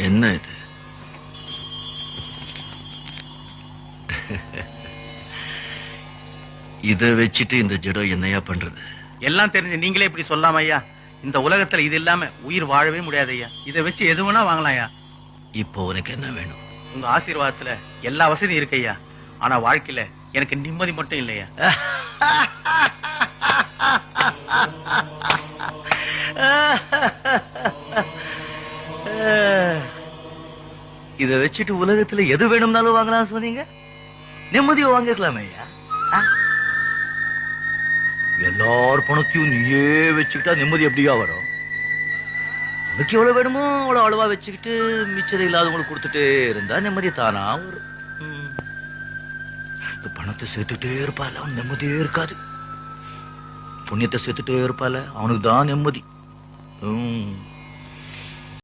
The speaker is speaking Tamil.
என்ன இது? இத வச்சுட்டு இந்த ஜடம் என்னையா பண்றது? எல்லாம் தெரிஞ்சு நீங்களே இப்படி சொல்லாம ஐயா. இந்த உலகத்துல இது இல்லாம உயிர் வாழவே முடியாது ஐயா. இதை வச்சு எது வேணா வாங்கலாம் ஐயா. இப்போ உனக்கு என்ன வேணும்? உங்க ஆசீர்வாதத்துல எல்லா வசதியும் இருக்கு ஐயா. ஆனா வாழ்க்கையில எனக்கு நிம்மதி மட்டும் இல்லையா. இத வச்சுட்டு உலகத்துல எது வேணும்னாலும் வாங்கலாம் சொன்னீங்க. நிம்மதியை வாங்கிக்கலாமே ஐயா. எல்லார் பணத்தையும் நீயே வச்சுக்கிட்டா நிம்மதி எப்படியா வரும்? உனக்கு எவ்வளவு வேணுமோ அவ்வளவு அளவா வச்சுக்கிட்டு மிச்சம் இல்லாதவங்களுக்கு கொடுத்துட்டே இருந்தா நிம்மதி தானா வரும். இந்த பணத்தை சேர்த்துட்டே இருப்பால அவன் நிம்மதியே இருக்காது. புண்ணியத்தை சேர்த்துட்டே இருப்பால அவனுக்கு தான் நிம்மதி.